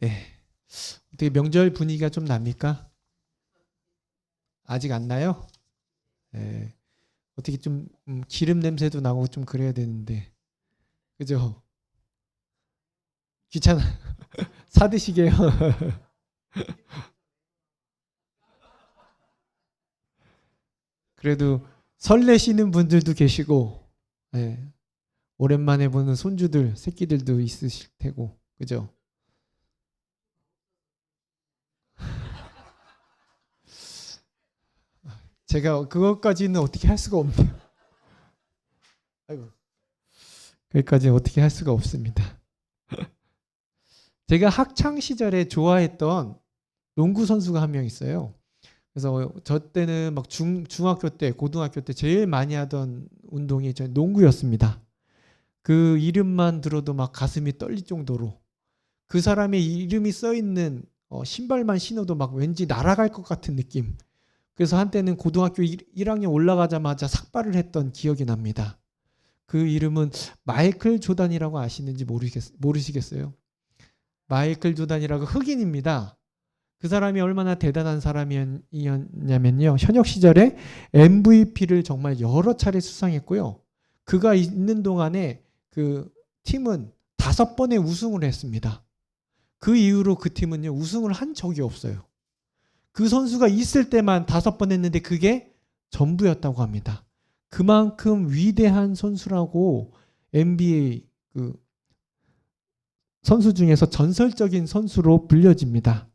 네. 어떻게 명절 분위기가 좀 납니까? 아직 안 나요? 네. 어떻게 좀 기름 냄새도 나고 좀 그래야 되는데. 그죠? 귀찮아. 사드시게요. 그래도 설레시는 분들도 계시고, 네. 오랜만에 보는 손주들, 새끼들도 있으실 테고, 그죠? 제가 그것까지는 어떻게 할 수가 없네요. 아이고, 거기까지는 어떻게 할 수가 없습니다. 제가 학창 시절에 좋아했던 농구 선수가 한 명 있어요. 그래서 저 때는 막 중학교 때, 고등학교 때 제일 많이 하던 운동이 저 농구였습니다. 그 이름만 들어도 막 가슴이 떨릴 정도로 그 사람의 이름이 써 있는 신발만 신어도 막 왠지 날아갈 것 같은 느낌. 그래서 한때는 고등학교 1학년 올라가자마자 삭발을 했던 기억이 납니다. 그 이름은 마이클 조단이라고 아시는지 모르시겠어요? 마이클 조단이라고 흑인입니다. 그 사람이 얼마나 대단한 사람이었냐면요. 현역 시절에 MVP를 정말 여러 차례 수상했고요. 그가 있는 동안에 그 팀은 5번의 우승을 했습니다. 그 이후로 그 팀은요, 우승을 한 적이 없어요. 그 선수가 있을 때만 5번 했는데 그게 전부였다고 합니다. 그만큼 위대한 선수라고 NBA 그 선수 중에서 전설적인 선수로 불려집니다.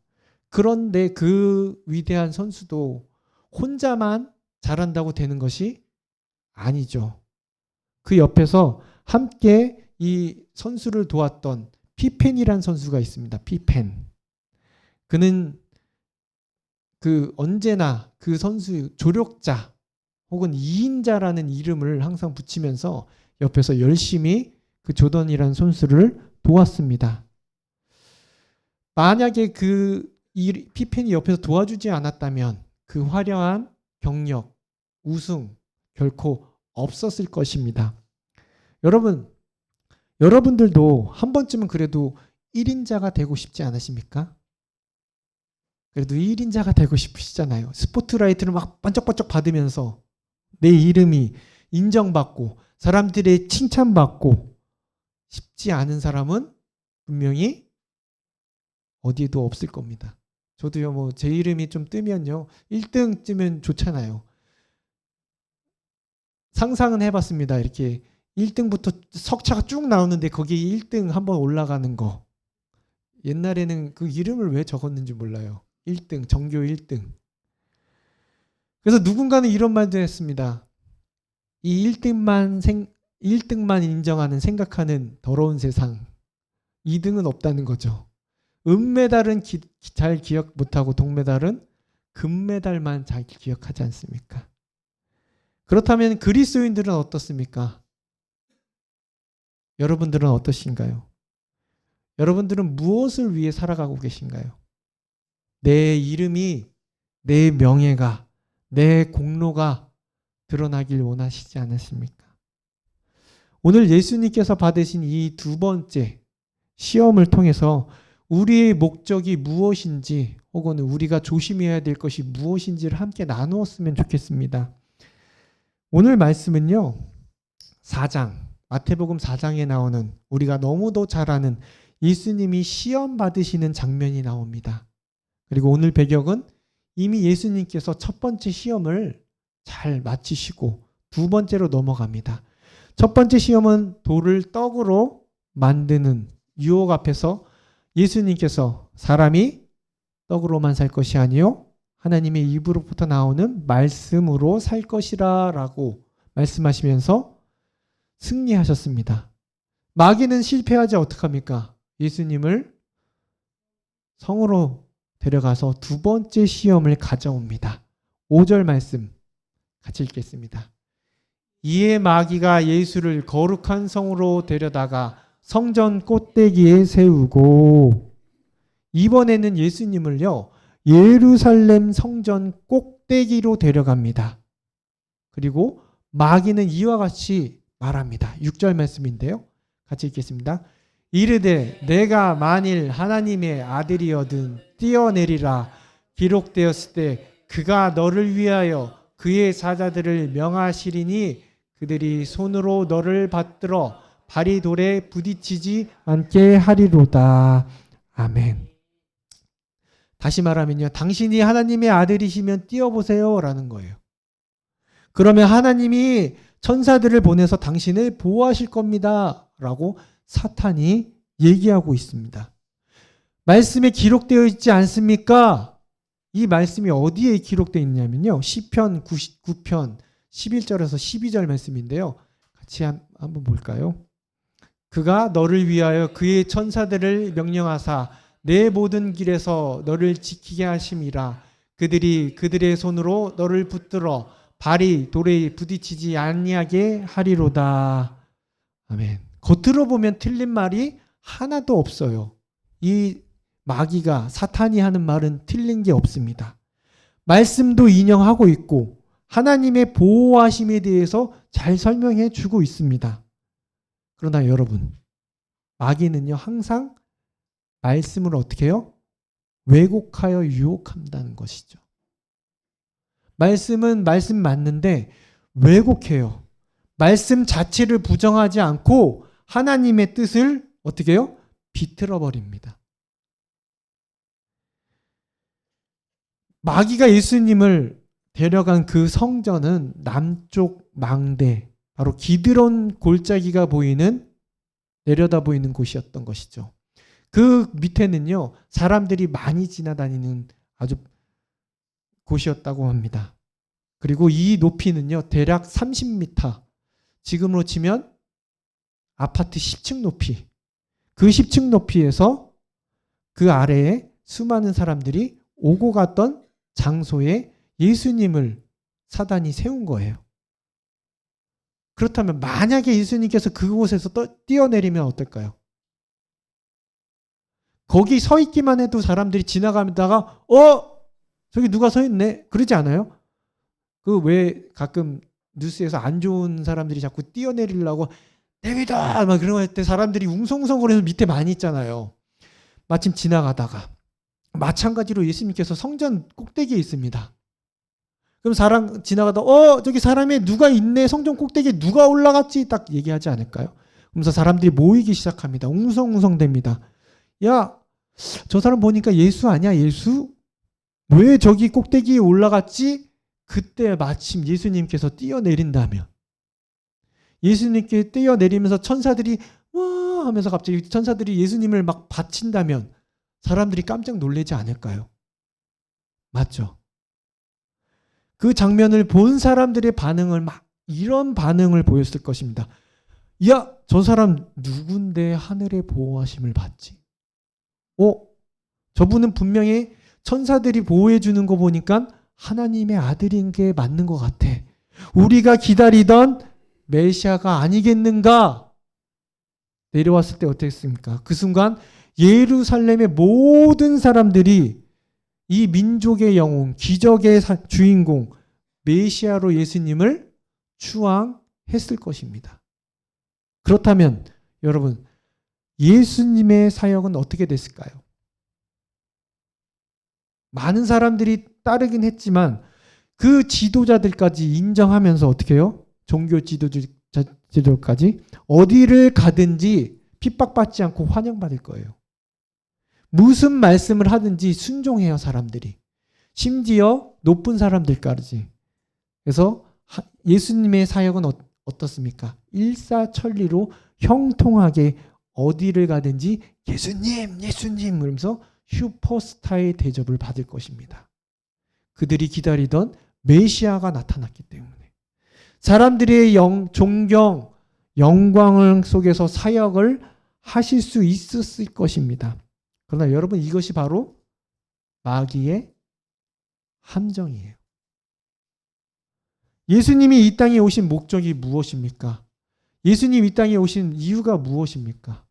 그런데 그 위대한 선수도 혼자만 잘한다고 되는 것이 아니죠. 그 옆에서 함께 이 선수를 도왔던 피펜이라는 선수가 있습니다. 피펜. 그는 그 언제나 그 선수 조력자 혹은 2인자라는 이름을 항상 붙이면서 옆에서 열심히 그 조던이라는 선수를 도왔습니다. 만약에 피펜이 옆에서 도와주지 않았다면 그 화려한 경력, 우승 결코 없었을 것입니다. 여러분들도 한 번쯤은 그래도 1인자가 되고 싶지 않으십니까? 그래도 1인자가 되고 싶으시잖아요. 스포트라이트를 막 번쩍번쩍 받으면서 내 이름이 인정받고 사람들의 칭찬받고 싶지 않은 사람은 분명히 어디에도 없을 겁니다. 저도요, 뭐 제 이름이 좀 뜨면요, 1등 뜨면 좋잖아요. 상상은 해봤습니다. 이렇게 1등부터 석차가 쭉 나오는데 거기에 1등 한번 올라가는 거. 옛날에는 그 이름을 왜 적었는지 몰라요. 1등, 전교 1등. 그래서 누군가는 이런 말도 했습니다. 이 1등만 인정하는 생각하는 더러운 세상. 2등은 없다는 거죠. 은메달은 잘 기억 못하고 동메달은 금메달만 잘 기억하지 않습니까? 그렇다면 그리스도인들은 어떻습니까? 여러분들은 어떠신가요? 여러분들은 무엇을 위해 살아가고 계신가요? 내 이름이, 내 명예가, 내 공로가 드러나길 원하시지 않으십니까? 오늘 예수님께서 받으신 이 2번째 시험을 통해서 우리의 목적이 무엇인지 혹은 우리가 조심해야 될 것이 무엇인지를 함께 나누었으면 좋겠습니다. 오늘 말씀은요, 4장, 마태복음 4장에 나오는 우리가 너무도 잘 아는 예수님이 시험 받으시는 장면이 나옵니다. 그리고 오늘 배경은 이미 예수님께서 첫 번째 시험을 잘 마치시고 2번째로 넘어갑니다. 첫 번째 시험은 돌을 떡으로 만드는 유혹 앞에서 예수님께서 사람이 떡으로만 살 것이 아니요 하나님의 입으로부터 나오는 말씀으로 살 것이라 라고 말씀하시면서 승리하셨습니다. 마귀는 실패하지 어떡합니까? 예수님을 성으로 데려가서 2번째 시험을 가져옵니다. 5절 말씀 같이 읽겠습니다. 이에 마귀가 예수를 거룩한 성으로 데려다가 성전 꼭대기에 세우고, 이번에는 예수님을요, 예루살렘 성전 꼭대기로 데려갑니다. 그리고 마귀는 이와 같이 말합니다. 6절 말씀인데요. 같이 읽겠습니다. 이르되 내가 만일 하나님의 아들이어든 뛰어내리라. 기록되었을 때 그가 너를 위하여 그의 사자들을 명하시리니 그들이 손으로 너를 받들어 발이 돌에 부딪히지 않게 하리로다. 아멘. 다시 말하면요, 당신이 하나님의 아들이시면 뛰어보세요 라는 거예요. 그러면 하나님이 천사들을 보내서 당신을 보호하실 겁니다 라고 사탄이 얘기하고 있습니다. 말씀에 기록되어 있지 않습니까? 이 말씀이 어디에 기록되어 있냐면요, 시편 99편 11절에서 12절 말씀인데요. 같이 한번 볼까요? 그가 너를 위하여 그의 천사들을 명령하사 내 모든 길에서 너를 지키게 하심이라. 그들이 그들의 손으로 너를 붙들어 발이 돌에 부딪히지 아니하게 하리로다. 아멘. 겉으로 보면 틀린 말이 하나도 없어요. 이 마귀가, 사탄이 하는 말은 틀린 게 없습니다. 말씀도 인용하고 있고 하나님의 보호하심에 대해서 잘 설명해 주고 있습니다. 그러나 여러분, 마귀는요 항상 말씀을 어떻게 해요? 왜곡하여 유혹한다는 것이죠. 말씀은 말씀 맞는데 왜곡해요. 말씀 자체를 부정하지 않고 하나님의 뜻을 어떻게 해요? 비틀어 버립니다. 마귀가 예수님을 데려간 그 성전은 남쪽 망대, 바로 기드론 골짜기가 보이는, 내려다 보이는 곳이었던 것이죠. 그 밑에는요 사람들이 많이 지나다니는 아주 곳이었다고 합니다. 그리고 이 높이는요 대략 30m, 지금으로 치면 아파트 10층 높이, 그 10층 높이에서 그 아래에 수많은 사람들이 오고 갔던 장소에 예수님을 사단이 세운 거예요. 그렇다면 만약에 예수님께서 그곳에서 뛰어내리면 어떨까요? 거기 서 있기만 해도 사람들이 지나가다가 저기 누가 서 있네 그러지 않아요? 그 왜 가끔 뉴스에서 안 좋은 사람들이 자꾸 뛰어내리려고 내비다 막 그런 거 할 때 사람들이 웅성웅성거리면서 밑에 많이 있잖아요. 마침 지나가다가 마찬가지로 예수님께서 성전 꼭대기에 있습니다. 그럼 사람 지나가다 저기 사람이 누가 있네, 성전 꼭대기에 누가 올라갔지 딱 얘기하지 않을까요? 그러면서 사람들이 모이기 시작합니다. 웅성웅성됩니다. 야, 저 사람 보니까 예수 아니야? 예수? 왜 저기 꼭대기에 올라갔지? 그때 마침 예수님께서 뛰어내린다면, 예수님께 뛰어내리면서 천사들이 와 하면서 갑자기 천사들이 예수님을 막 바친다면 사람들이 깜짝 놀라지 않을까요? 맞죠? 그 장면을 본 사람들의 반응을 막 이런 반응을 보였을 것입니다. 야, 저 사람 누군데 하늘의 보호하심을 받지? 저분은 분명히 천사들이 보호해 주는 거 보니까 하나님의 아들인 게 맞는 것 같아. 우리가 기다리던 메시아가 아니겠는가? 내려왔을 때 어땠습니까? 그 순간 예루살렘의 모든 사람들이 이 민족의 영웅, 기적의 주인공 메시아로 예수님을 추앙했을 것입니다. 그렇다면 여러분, 예수님의 사역은 어떻게 됐을까요? 많은 사람들이 따르긴 했지만 그 지도자들까지 인정하면서 어떻게 해요? 종교 지도자들까지 어디를 가든지 핍박받지 않고 환영받을 거예요. 무슨 말씀을 하든지 순종해요, 사람들이. 심지어 높은 사람들까지. 그래서 예수님의 사역은 어떻습니까? 일사천리로 형통하게 어디를 가든지 예수님, 예수님 그러면서 슈퍼스타의 대접을 받을 것입니다. 그들이 기다리던 메시아가 나타났기 때문에. 사람들의 존경, 영광을 속에서 사역을 하실 수 있었을 것입니다. 그러나 여러분, 이것이 바로 마귀의 함정이에요. 예수님이 이 땅에 오신 목적이 무엇입니까? 예수님 이 땅에 오신 이유가 무엇입니까?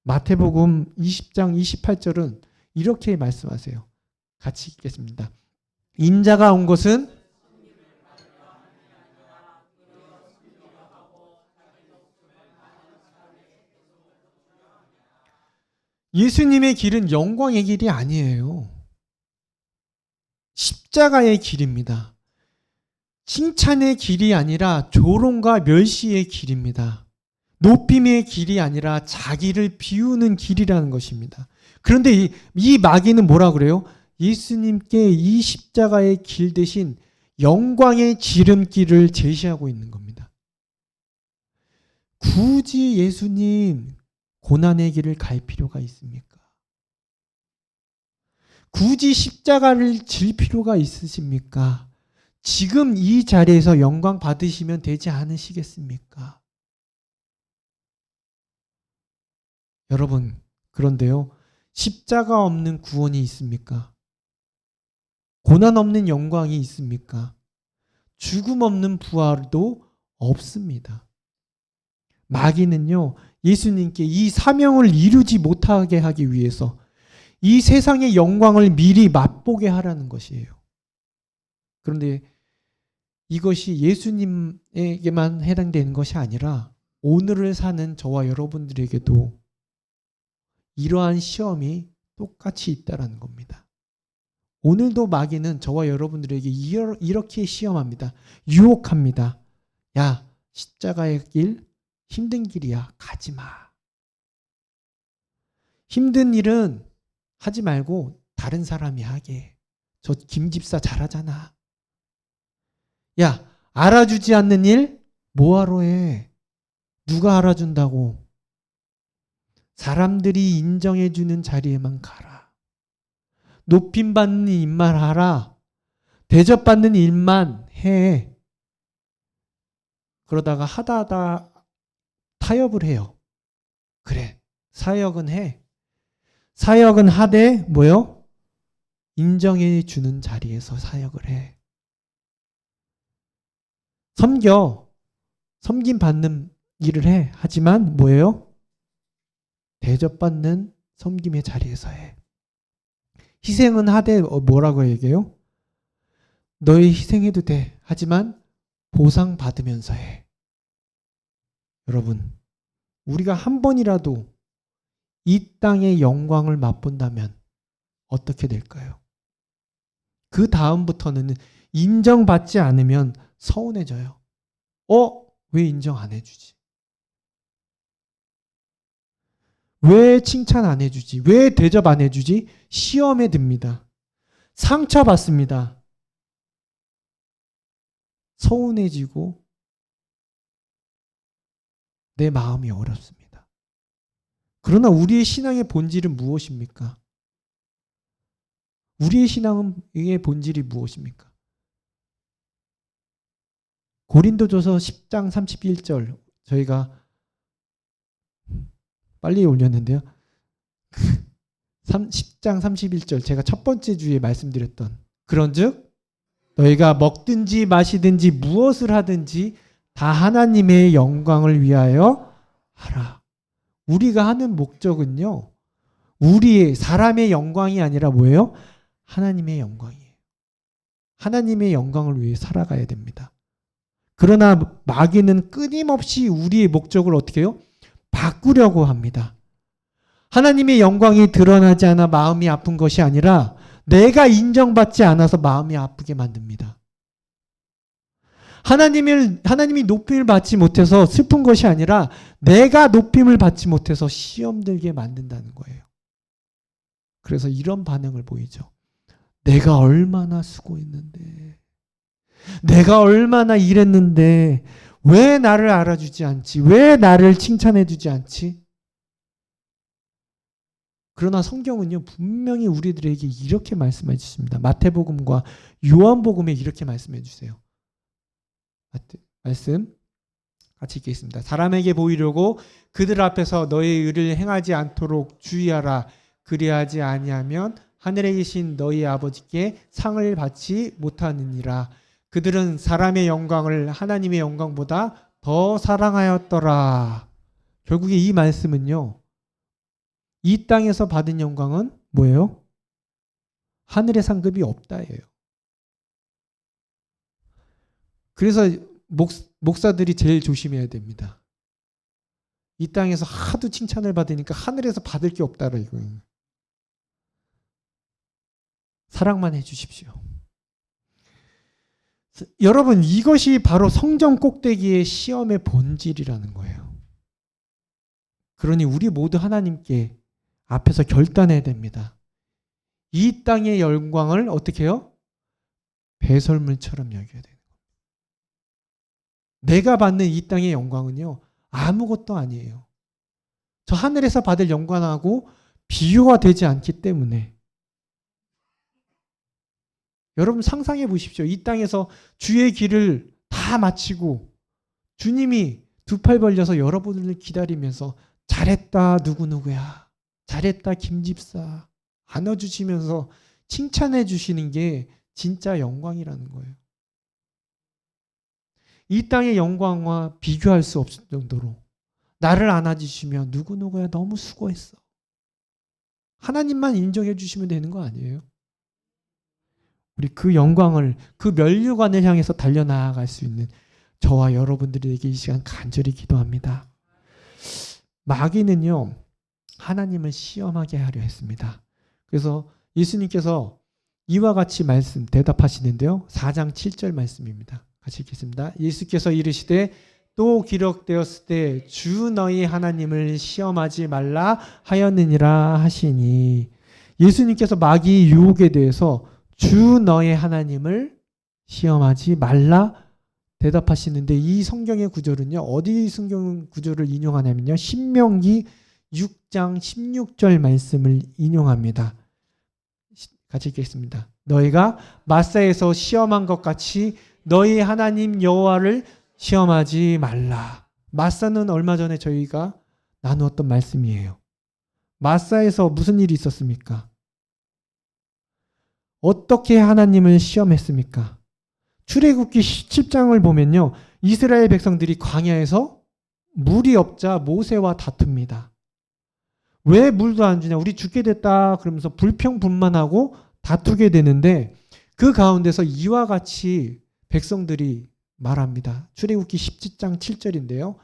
마태복음 20장 28절은 이렇게 말씀하세요. 같이 읽겠습니다. 인자가 온 것은 예수님의 길은 영광의 길이 아니에요. 십자가의 길입니다. 칭찬의 길이 아니라 조롱과 멸시의 길입니다. 높임의 길이 아니라 자기를 비우는 길이라는 것입니다. 그런데 이 마귀는 뭐라 그래요? 예수님께 이 십자가의 길 대신 영광의 지름길을 제시하고 있는 겁니다. 굳이 예수님 고난의 길을 갈 필요가 있습니까? 굳이 십자가를 질 필요가 있으십니까? 지금 이 자리에서 영광 받으시면 되지 않으시겠습니까? 여러분, 그런데요, 십자가 없는 구원이 있습니까? 고난 없는 영광이 있습니까? 죽음 없는 부활도 없습니다. 마귀는요, 예수님께 이 사명을 이루지 못하게 하기 위해서 이 세상의 영광을 미리 맛보게 하라는 것이에요. 그런데 이것이 예수님에게만 해당되는 것이 아니라 오늘을 사는 저와 여러분들에게도 이러한 시험이 똑같이 있다는 겁니다. 오늘도 마귀는 저와 여러분들에게 이렇게 시험합니다. 유혹합니다. 야, 십자가의 길 힘든 길이야. 가지 마. 힘든 일은 하지 말고 다른 사람이 하게. 저 김 집사 잘하잖아. 야, 알아주지 않는 일 뭐하러 해? 누가 알아준다고? 사람들이 인정해주는 자리에만 가라. 높임받는 일만 하라. 대접받는 일만 해. 그러다가 하다 타협을 해요. 그래, 사역은 해. 사역은 하되 뭐요? 인정해주는 자리에서 사역을 해. 섬김 받는 일을 해. 하지만 뭐예요? 대접받는 섬김의 자리에서 해. 희생은 하되 뭐라고 얘기해요? 너희 희생해도 돼. 하지만 보상 받으면서 해. 여러분, 우리가 한 번이라도 이 땅의 영광을 맛본다면 어떻게 될까요? 그 다음부터는 인정받지 않으면 서운해져요. 왜 인정 안 해주지? 왜 칭찬 안 해주지? 왜 대접 안 해주지? 시험에 듭니다. 상처받습니다. 서운해지고 내 마음이 어렵습니다. 그러나 우리의 신앙의 본질은 무엇입니까? 우리의 신앙의 본질이 무엇입니까? 고린도전서 10장 31절 저희가 빨리 올렸는데요. 10장 31절 제가 첫 번째 주에 말씀드렸던 그런즉 너희가 먹든지 마시든지 무엇을 하든지 다 하나님의 영광을 위하여 하라. 우리가 하는 목적은요. 우리의 사람의 영광이 아니라 뭐예요? 하나님의 영광이에요. 하나님의 영광을 위해 살아가야 됩니다. 그러나 마귀는 끊임없이 우리의 목적을 어떻게 해요? 바꾸려고 합니다. 하나님의 영광이 드러나지 않아 마음이 아픈 것이 아니라 내가 인정받지 않아서 마음이 아프게 만듭니다. 하나님이 높임을 받지 못해서 슬픈 것이 아니라 내가 높임을 받지 못해서 시험 들게 만든다는 거예요. 그래서 이런 반응을 보이죠. 내가 얼마나 수고했는데, 내가 얼마나 일했는데 왜 나를 알아주지 않지? 왜 나를 칭찬해 주지 않지? 그러나 성경은요, 분명히 우리들에게 이렇게 말씀해 주십니다. 마태복음과 요한복음에 이렇게 말씀해 주세요. 말씀 같이 읽겠습니다. 사람에게 보이려고 그들 앞에서 너의 의를 행하지 않도록 주의하라. 그리하지 아니하면 하늘에 계신 너희 아버지께 상을 받지 못하느니라. 그들은 사람의 영광을 하나님의 영광보다 더 사랑하였더라. 결국에 이 말씀은요, 이 땅에서 받은 영광은 뭐예요? 하늘의 상급이 없다예요. 그래서 목사들이 제일 조심해야 됩니다. 이 땅에서 하도 칭찬을 받으니까 하늘에서 받을 게 없다라 이거예요. 사랑만 해주십시오. 여러분, 이것이 바로 성전 꼭대기의 시험의 본질이라는 거예요. 그러니 우리 모두 하나님께 앞에서 결단해야 됩니다. 이 땅의 영광을 어떻게 해요? 배설물처럼 여겨야 돼요. 내가 받는 이 땅의 영광은요, 아무것도 아니에요. 저 하늘에서 받을 영광하고 비교가 되지 않기 때문에. 여러분 상상해 보십시오. 이 땅에서 주의 길을 다 마치고 주님이 두 팔 벌려서 여러분을 기다리면서 잘했다 누구누구야, 잘했다 김집사 안아주시면서 칭찬해 주시는 게 진짜 영광이라는 거예요. 이 땅의 영광과 비교할 수 없을 정도로 나를 안아주시면 누구누구야 너무 수고했어. 하나님만 인정해 주시면 되는 거 아니에요? 우리 그 영광을, 그 면류관을 향해서 달려나아갈 수 있는 저와 여러분들에게 이 시간 간절히 기도합니다. 마귀는요, 하나님을 시험하게 하려 했습니다. 그래서 예수님께서 이와 같이 대답하시는데요. 4장 7절 말씀입니다. 같이 읽겠습니다. 예수께서 이르시되 또 기록되었을 때 주 너희 하나님을 시험하지 말라 하였느니라 하시니, 예수님께서 마귀의 유혹에 대해서 주 너의 하나님을 시험하지 말라 대답하시는데, 이 성경의 구절은요, 어디 성경 구절을 인용하냐면요, 신명기 6장 16절 말씀을 인용합니다. 같이 읽겠습니다. 너희가 마사에서 시험한 것 같이 너희 하나님 여호와를 시험하지 말라. 마사는 얼마 전에 저희가 나누었던 말씀이에요. 마사에서 무슨 일이 있었습니까? 어떻게 하나님을 시험했습니까? 출애굽기 17장을 보면요, 이스라엘 백성들이 광야에서 물이 없자 모세와 다툽니다. 왜 물도 안 주냐, 우리 죽게 됐다 그러면서 불평불만하고 다투게 되는데, 그 가운데서 이와 같이 백성들이 말합니다. 출애굽기 17장 7절인데요.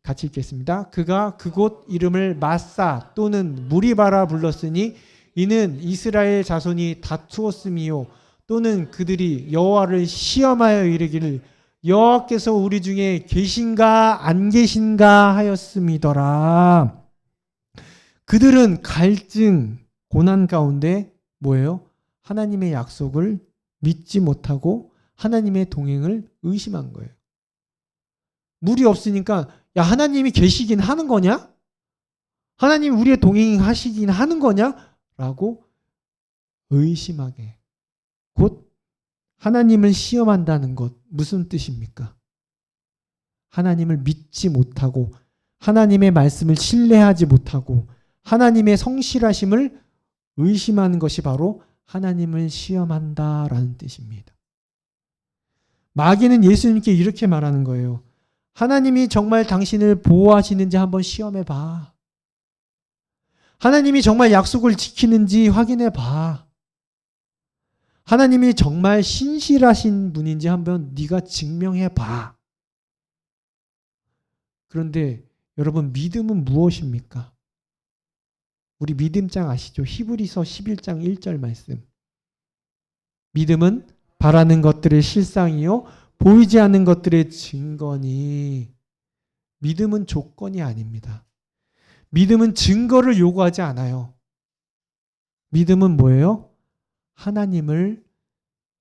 같이 읽겠습니다. 그가 그곳 이름을 마사 또는 무리바라 불렀으니 이는 이스라엘 자손이 다투었음이요, 또는 그들이 여호와를 시험하여 이르기를 여호와께서 우리 중에 계신가 안 계신가 하였음이더라. 그들은 갈증, 고난 가운데 뭐예요? 하나님의 약속을 믿지 못하고 하나님의 동행을 의심한 거예요. 물이 없으니까 야, 하나님이 계시긴 하는 거냐? 하나님 우리의 동행하시긴 하는 거냐? 라고 의심하게. 곧 하나님을 시험한다는 것, 무슨 뜻입니까? 하나님을 믿지 못하고 하나님의 말씀을 신뢰하지 못하고 하나님의 성실하심을 의심하는 것이 바로 하나님을 시험한다라는 뜻입니다. 마귀는 예수님께 이렇게 말하는 거예요. 하나님이 정말 당신을 보호하시는지 한번 시험해 봐. 하나님이 정말 약속을 지키는지 확인해 봐. 하나님이 정말 신실하신 분인지 한번 네가 증명해 봐. 그런데 여러분, 믿음은 무엇입니까? 우리 믿음장 아시죠? 히브리서 11장 1절 말씀. 믿음은 바라는 것들의 실상이요 보이지 않는 것들의 증거니. 믿음은 조건이 아닙니다. 믿음은 증거를 요구하지 않아요. 믿음은 뭐예요? 하나님을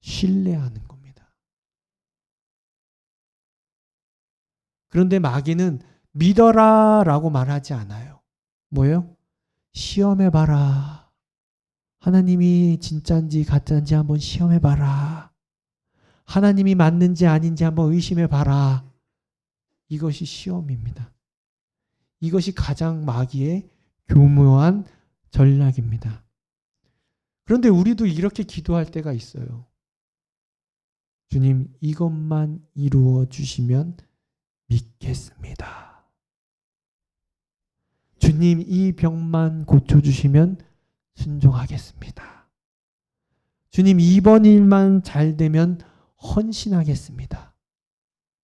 신뢰하는 겁니다. 그런데 마귀는 믿어라 라고 말하지 않아요. 뭐예요? 시험해봐라. 하나님이 진짜인지 가짜인지 한번 시험해봐라. 하나님이 맞는지 아닌지 한번 의심해봐라. 이것이 시험입니다. 이것이 가장 마귀의 교묘한 전략입니다. 그런데 우리도 이렇게 기도할 때가 있어요. 주님, 이것만 이루어 주시면 믿겠습니다. 주님, 이 병만 고쳐주시면 순종하겠습니다. 주님, 이번 일만 잘 되면 헌신하겠습니다.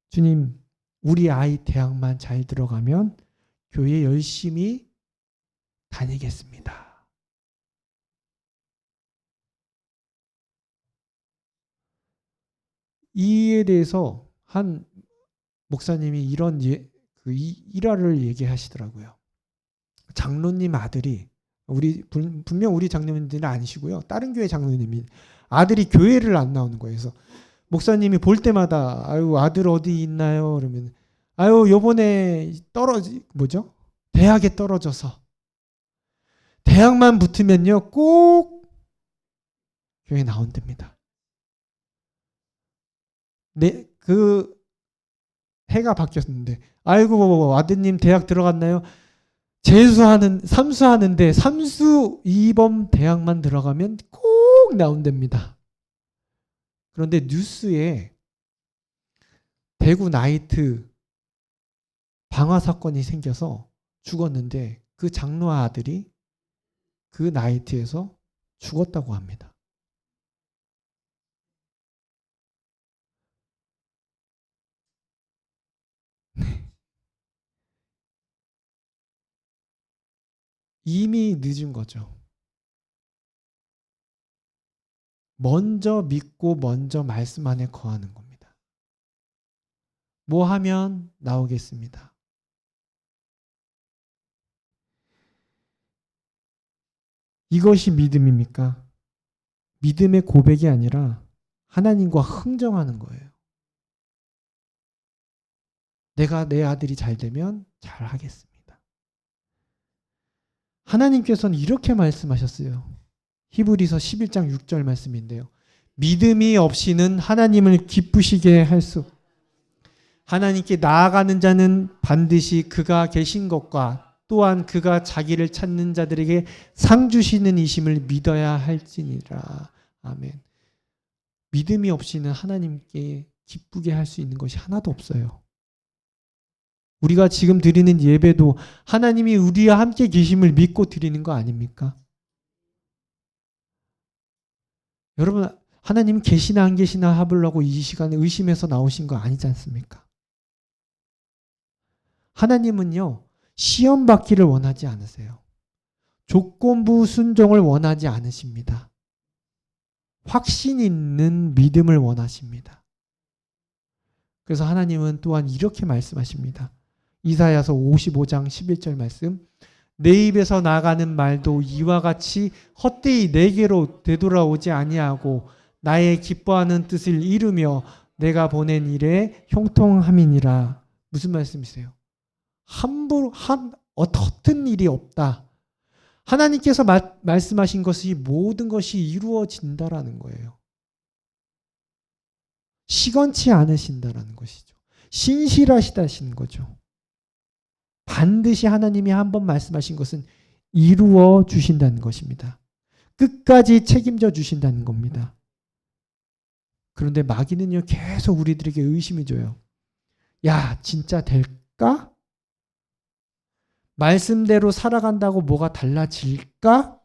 주님, 우리 아이 대학만 잘 들어가면 교회 열심히 다니겠습니다. 이에 대해서 한 목사님이 이런 일화를 얘기하시더라고요. 장로님 아들이 분명 우리 장로님들은 아니시고요. 다른 교회 장로님이 아들이 교회를 안 나오는 거예요. 그래서 목사님이 볼 때마다 아유 아들 어디 있나요? 그러면 아유 요번에 대학에 떨어져서 대학만 붙으면요 꼭 교회 나온답니다. 네, 그 해가 바뀌었는데 아이고 아드님 대학 들어갔나요? 삼수하는데 삼수 2번 대학만 들어가면 꼭 나온답니다. 그런데 뉴스에 대구 나이트 방화 사건이 생겨서 죽었는데 그 장로 아들이 그 나이트에서 죽었다고 합니다. 이미 늦은 거죠. 먼저 믿고 먼저 말씀 안에 거하는 겁니다. 뭐 하면 나오겠습니다. 이것이 믿음입니까? 믿음의 고백이 아니라 하나님과 흥정하는 거예요. 내가 내 아들이 잘 되면 잘 하겠습니다. 하나님께서는 이렇게 말씀하셨어요. 히브리서 11장 6절 말씀인데요. 믿음이 없이는 하나님을 기쁘시게 할 수 하나님께 나아가는 자는 반드시 그가 계신 것과 또한 그가 자기를 찾는 자들에게 상 주시는 이심을 믿어야 할지니라. 아멘. 믿음이 없이는 하나님께 기쁘게 할 수 있는 것이 하나도 없어요. 우리가 지금 드리는 예배도 하나님이 우리와 함께 계심을 믿고 드리는 거 아닙니까? 여러분 하나님 계시나 안 계시나 해보려고 이 시간에 의심해서 나오신 거 아니지 않습니까? 하나님은요 시험 받기를 원하지 않으세요. 조건부 순종을 원하지 않으십니다. 확신 있는 믿음을 원하십니다. 그래서 하나님은 또한 이렇게 말씀하십니다. 이사야서 55장 11절 말씀 내 입에서 나가는 말도 이와 같이 헛되이 내게로 되돌아오지 아니하고 나의 기뻐하는 뜻을 이루며 내가 보낸 일에 형통함이니라. 무슨 말씀이세요? 함부로 어떤 일이 없다. 하나님께서 말씀하신 것이 모든 것이 이루어진다라는 거예요. 시건치 않으신다라는 것이죠. 신실하시다신 거죠. 반드시 하나님이 한번 말씀하신 것은 이루어 주신다는 것입니다. 끝까지 책임져 주신다는 겁니다. 그런데 마귀는요 계속 우리들에게 의심이 줘요. 야 진짜 될까? 말씀대로 살아간다고 뭐가 달라질까?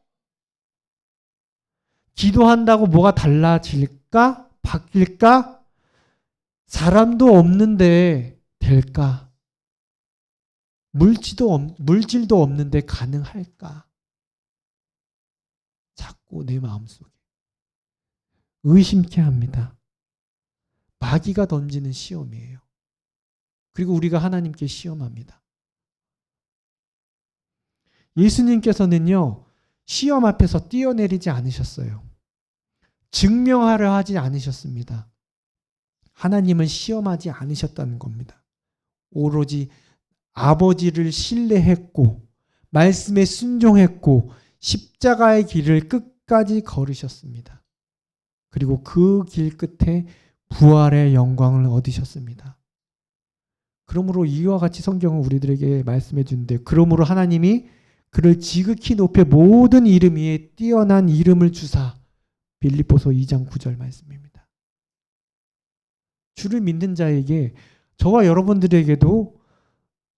기도한다고 뭐가 달라질까? 바뀔까? 사람도 없는데 될까? 물질도 없는데 가능할까? 자꾸 내 마음속에 의심케 합니다. 마귀가 던지는 시험이에요. 그리고 우리가 하나님께 시험합니다. 예수님께서는요, 시험 앞에서 뛰어내리지 않으셨어요. 증명하려 하지 않으셨습니다. 하나님은 시험하지 않으셨다는 겁니다. 오로지 아버지를 신뢰했고, 말씀에 순종했고, 십자가의 길을 끝까지 걸으셨습니다. 그리고 그 길 끝에 부활의 영광을 얻으셨습니다. 그러므로 이와 같이 성경은 우리들에게 말씀해 주는데, 그러므로 하나님이 그를 지극히 높여 모든 이름 위에 뛰어난 이름을 주사. 빌립보서 2장 9절 말씀입니다. 주를 믿는 자에게, 저와 여러분들에게도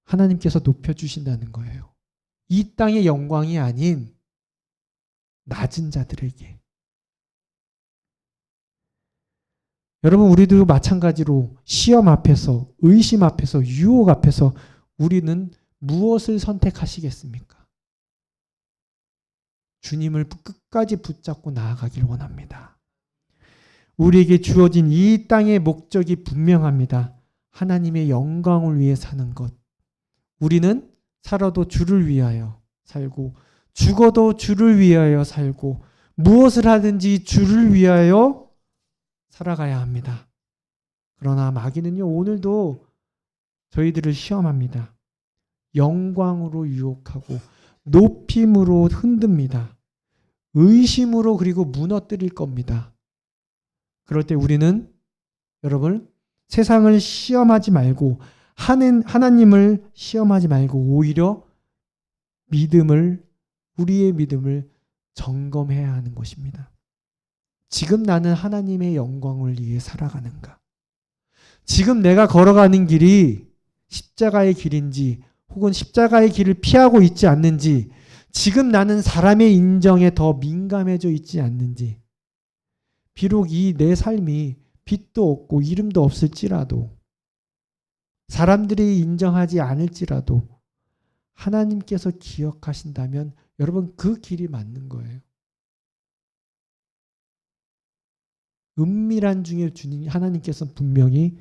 하나님께서 높여주신다는 거예요. 이 땅의 영광이 아닌 낮은 자들에게. 여러분, 우리도 마찬가지로 시험 앞에서, 의심 앞에서, 유혹 앞에서 우리는 무엇을 선택하시겠습니까? 주님을 끝까지 붙잡고 나아가길 원합니다. 우리에게 주어진 이 땅의 목적이 분명합니다. 하나님의 영광을 위해 사는 것. 우리는 살아도 주를 위하여 살고, 죽어도 주를 위하여 살고, 무엇을 하든지 주를 위하여 살아가야 합니다. 그러나 마귀는요, 오늘도 저희들을 시험합니다. 영광으로 유혹하고 높임으로 흔듭니다. 의심으로 그리고 무너뜨릴 겁니다. 그럴 때 우리는 여러분, 세상을 시험하지 말고 하나님을 시험하지 말고 오히려 우리의 믿음을 점검해야 하는 것입니다. 지금 나는 하나님의 영광을 위해 살아가는가? 지금 내가 걸어가는 길이 십자가의 길인지 혹은 십자가의 길을 피하고 있지 않는지, 지금 나는 사람의 인정에 더 민감해져 있지 않는지, 비록 이 내 삶이 빛도 없고 이름도 없을지라도, 사람들이 인정하지 않을지라도 하나님께서 기억하신다면 여러분, 그 길이 맞는 거예요. 은밀한 중에 하나님께서 분명히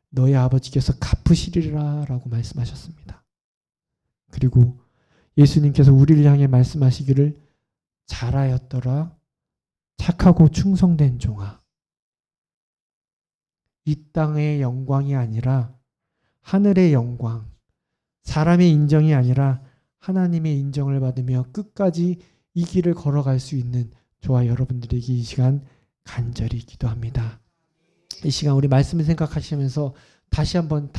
너희 아버지께서 갚으시리라 라고 말씀하셨습니다. 그리고 예수님께서 우리를 향해 말씀하시기를, 잘하였더라 착하고 충성된 종아. 이 땅의 영광이 아니라 하늘의 영광, 사람의 인정이 아니라 하나님의 인정을 받으며 끝까지 이 길을 걸어갈 수 있는 저와 여러분들에게 이 시간 간절히 기도합니다. 이 시간 우리 말씀을 생각하시면서 다시 한번